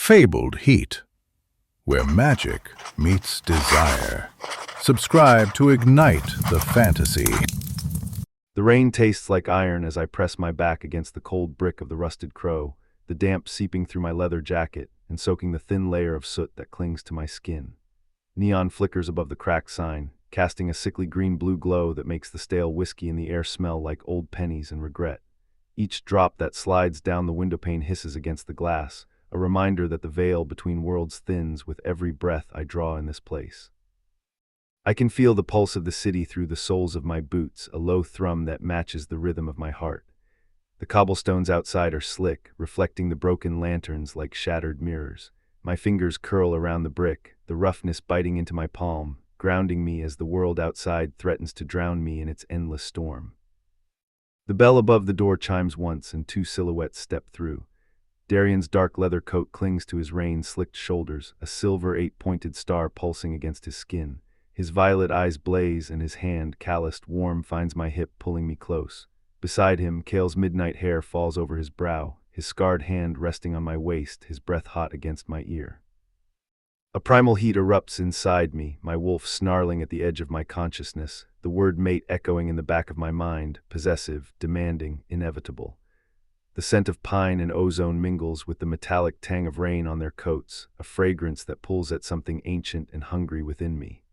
Fabled Heat, where magic meets desire. Subscribe to ignite the fantasy. The rain tastes like iron as I press my back against the cold brick of the rusted crow, the damp seeping through my leather jacket and soaking the thin layer of soot that clings to my skin. Neon flickers above the cracked sign, casting a sickly green-blue glow that makes the stale whiskey in the air smell like old pennies and regret. Each drop that slides down the windowpane hisses against the glass, a reminder that the veil between worlds thins with every breath I draw in this place. I can feel the pulse of the city through the soles of my boots, a low thrum that matches the rhythm of my heart. The cobblestones outside are slick, reflecting the broken lanterns like shattered mirrors. My fingers curl around the brick, the roughness biting into my palm, grounding me as the world outside threatens to drown me in its endless storm. The bell above the door chimes once and two silhouettes step through. Darian's dark leather coat clings to his rain-slicked shoulders, a silver eight-pointed star pulsing against his skin. His violet eyes blaze and his hand, calloused warm, finds my hip, pulling me close. Beside him, Kale's midnight hair falls over his brow, his scarred hand resting on my waist, his breath hot against my ear. A primal heat erupts inside me, my wolf snarling at the edge of my consciousness, the word mate echoing in the back of my mind, possessive, demanding, inevitable. The scent of pine and ozone mingles with the metallic tang of rain on their coats, a fragrance that pulls at something ancient and hungry within me.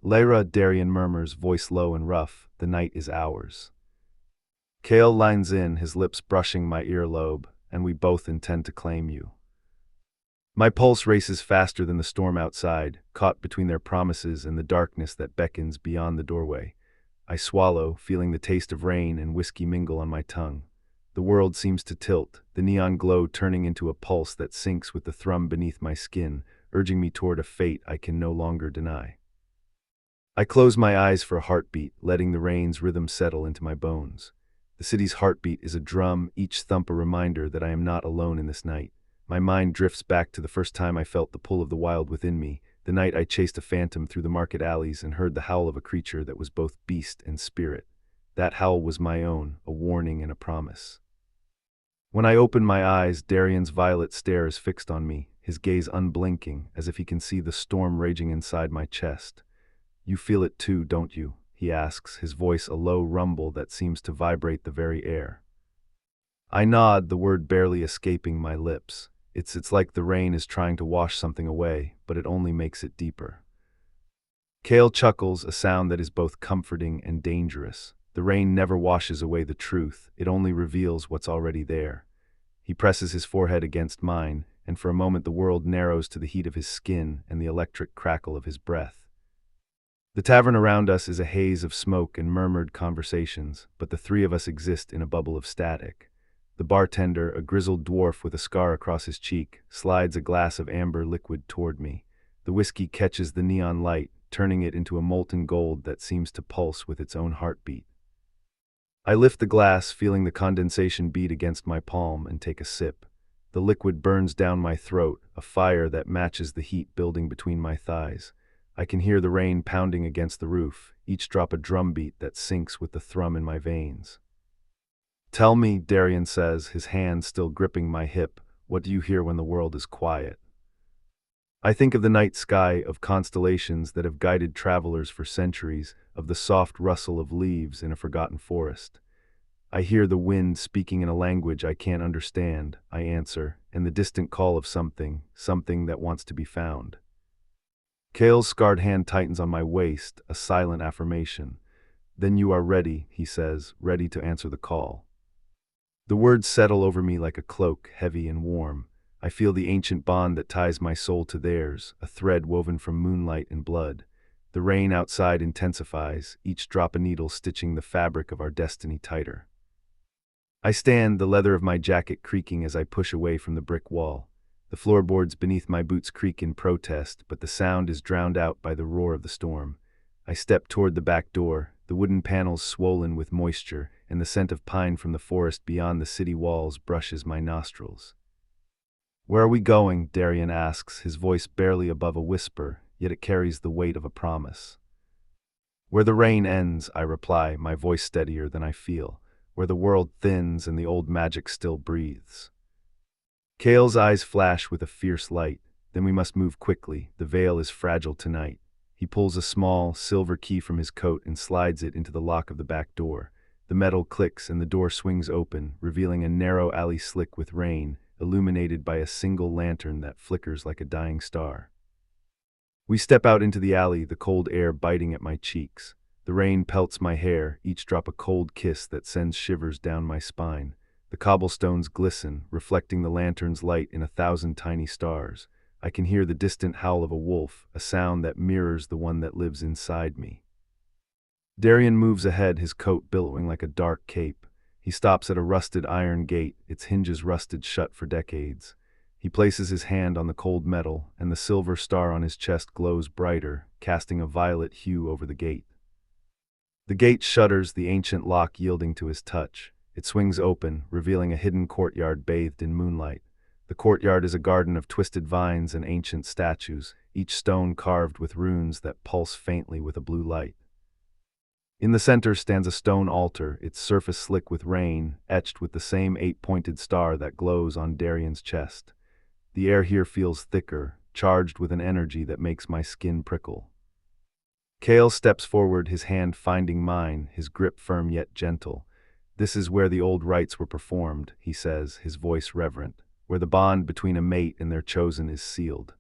Lyra, Darian murmurs, voice low and rough, the night is ours. Kale lines in, his lips brushing my earlobe, and we both intend to claim you. My pulse races faster than the storm outside, caught between their promises and the darkness that beckons beyond the doorway. I swallow, feeling the taste of rain and whiskey mingle on my tongue. The world seems to tilt, the neon glow turning into a pulse that sinks with the thrum beneath my skin, urging me toward a fate I can no longer deny. I close my eyes for a heartbeat, letting the rain's rhythm settle into my bones. The city's heartbeat is a drum, each thump a reminder that I am not alone in this night. My mind drifts back to the first time I felt the pull of the wild within me, the night I chased a phantom through the market alleys and heard the howl of a creature that was both beast and spirit. That howl was my own, a warning and a promise. When I open my eyes, Darian's violet stare is fixed on me, his gaze unblinking, as if he can see the storm raging inside my chest. "You feel it too, don't you?" he asks, his voice a low rumble that seems to vibrate the very air. I nod, the word barely escaping my lips. It's like the rain is trying to wash something away, but it only makes it deeper. Kale chuckles, a sound that is both comforting and dangerous. The rain never washes away the truth, it only reveals what's already there. He presses his forehead against mine, and for a moment the world narrows to the heat of his skin and the electric crackle of his breath. The tavern around us is a haze of smoke and murmured conversations, but the three of us exist in a bubble of static. The bartender, a grizzled dwarf with a scar across his cheek, slides a glass of amber liquid toward me. The whiskey catches the neon light, turning it into a molten gold that seems to pulse with its own heartbeat. I lift the glass, feeling the condensation beat against my palm, and take a sip. The liquid burns down my throat, a fire that matches the heat building between my thighs. I can hear the rain pounding against the roof, each drop a drumbeat that syncs with the thrum in my veins. "Tell me," Darian says, his hand still gripping my hip, "what do you hear when the world is quiet?" I think of the night sky, of constellations that have guided travelers for centuries, of the soft rustle of leaves in a forgotten forest. I hear the wind speaking in a language I can't understand, I answer, and the distant call of something that wants to be found. Kale's scarred hand tightens on my waist, a silent affirmation. "Then you are ready," he says, ready to answer the call. The words settle over me like a cloak, heavy and warm. I feel the ancient bond that ties my soul to theirs, a thread woven from moonlight and blood. The rain outside intensifies, each drop a needle stitching the fabric of our destiny tighter. I stand, the leather of my jacket creaking as I push away from the brick wall. The floorboards beneath my boots creak in protest, but the sound is drowned out by the roar of the storm. I step toward the back door, the wooden panels swollen with moisture, and the scent of pine from the forest beyond the city walls brushes my nostrils. "Where are we going?" Darian asks, his voice barely above a whisper, yet it carries the weight of a promise. "Where the rain ends," I reply, my voice steadier than I feel, "where the world thins and the old magic still breathes." Kale's eyes flash with a fierce light. Then we must move quickly. The veil is fragile tonight. He pulls a small, silver key from his coat and slides it into the lock of the back door. The metal clicks and the door swings open, revealing a narrow alley slick with rain, illuminated by a single lantern that flickers like a dying star. We step out into the alley, the cold air biting at my cheeks. The rain pelts my hair, each drop a cold kiss that sends shivers down my spine. The cobblestones glisten, reflecting the lantern's light in 1,000 tiny stars. I can hear the distant howl of a wolf, a sound that mirrors the one that lives inside me. Darian moves ahead, his coat billowing like a dark cape. He stops at a rusted iron gate, its hinges rusted shut for decades. He places his hand on the cold metal, and the silver star on his chest glows brighter, casting a violet hue over the gate. The gate shudders, the ancient lock yielding to his touch. It swings open, revealing a hidden courtyard bathed in moonlight. The courtyard is a garden of twisted vines and ancient statues, each stone carved with runes that pulse faintly with a blue light. In the center stands a stone altar, its surface slick with rain, etched with the same 8-pointed star that glows on Darian's chest. The air here feels thicker, charged with an energy that makes my skin prickle. Kale steps forward, his hand finding mine, his grip firm yet gentle. "This is where the old rites were performed," he says, his voice reverent, "where the bond between a mate and their chosen is sealed."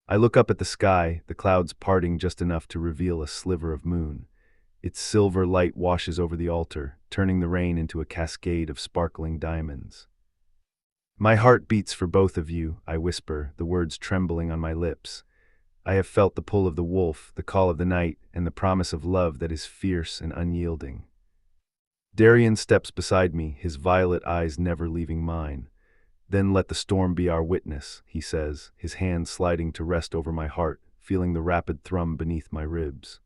I look up at the sky, the clouds parting just enough to reveal a sliver of moon. Its silver light washes over the altar, turning the rain into a cascade of sparkling diamonds. "My heart beats for both of you," I whisper, the words trembling on my lips. I have felt the pull of the wolf, the call of the night, and the promise of love that is fierce and unyielding. Darian steps beside me, his violet eyes never leaving mine. "Then let the storm be our witness," he says, his hand sliding to rest over my heart, feeling the rapid thrum beneath my ribs.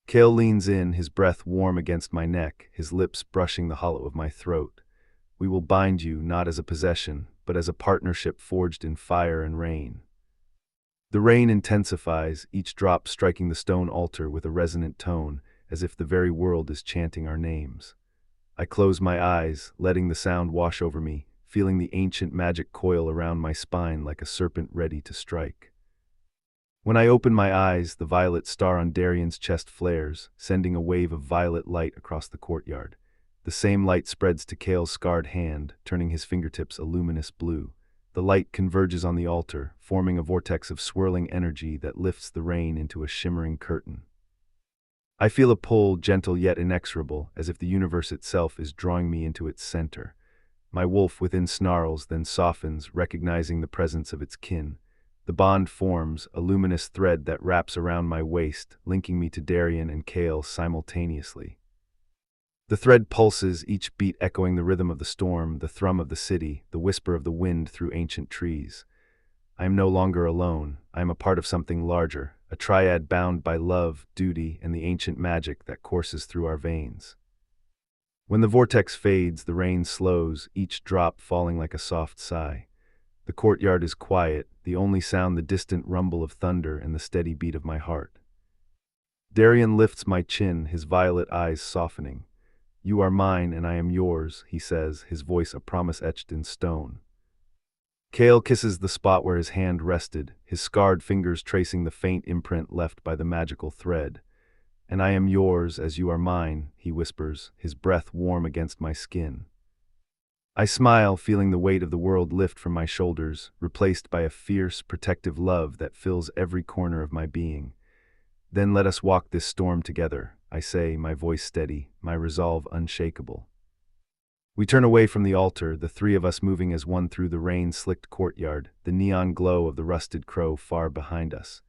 Kale leans in, his breath warm against my neck, his lips brushing the hollow of my throat. "We will bind you not as a possession, but as a partnership forged in fire and rain." The rain intensifies, each drop striking the stone altar with a resonant tone, as if the very world is chanting our names. I close my eyes, letting the sound wash over me, feeling the ancient magic coil around my spine like a serpent ready to strike. When I open my eyes, the violet star on Darian's chest flares, sending a wave of violet light across the courtyard. The same light spreads to Kale's scarred hand, turning his fingertips a luminous blue. The light converges on the altar, forming a vortex of swirling energy that lifts the rain into a shimmering curtain. I feel a pull, gentle yet inexorable, as if the universe itself is drawing me into its center. My wolf within snarls, then softens, recognizing the presence of its kin. The bond forms, a luminous thread that wraps around my waist, linking me to Darian and Kale simultaneously. The thread pulses, each beat echoing the rhythm of the storm, the thrum of the city, the whisper of the wind through ancient trees. I am no longer alone. I am a part of something larger, a triad bound by love, duty, and the ancient magic that courses through our veins. When the vortex fades, the rain slows, each drop falling like a soft sigh. The courtyard is quiet, the only sound the distant rumble of thunder and the steady beat of my heart. Darian lifts my chin, his violet eyes softening. "You are mine and I am yours," he says, his voice a promise etched in stone. Kale kisses the spot where his hand rested, his scarred fingers tracing the faint imprint left by the magical thread. "And I am yours as you are mine," he whispers, his breath warm against my skin. I smile, feeling the weight of the world lift from my shoulders, replaced by a fierce, protective love that fills every corner of my being. "Then let us walk this storm together," I say, my voice steady, my resolve unshakable. We turn away from the altar, the three of us moving as one through the rain-slicked courtyard, the neon glow of the rusted crow far behind us.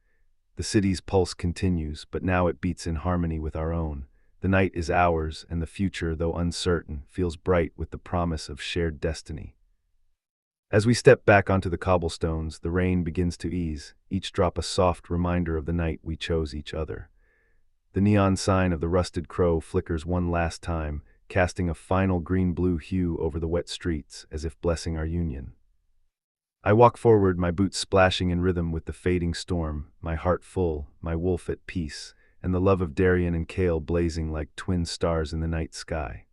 The city's pulse continues, but now it beats in harmony with our own. The night is ours, and the future, though uncertain, feels bright with the promise of shared destiny. As we step back onto the cobblestones, the rain begins to ease, each drop a soft reminder of the night we chose each other. The neon sign of the rusted crow flickers one last time, casting a final green-blue hue over the wet streets, as if blessing our union. I walk forward, my boots splashing in rhythm with the fading storm, my heart full, my wolf at peace, and the love of Darian and Kale blazing like twin stars in the night sky.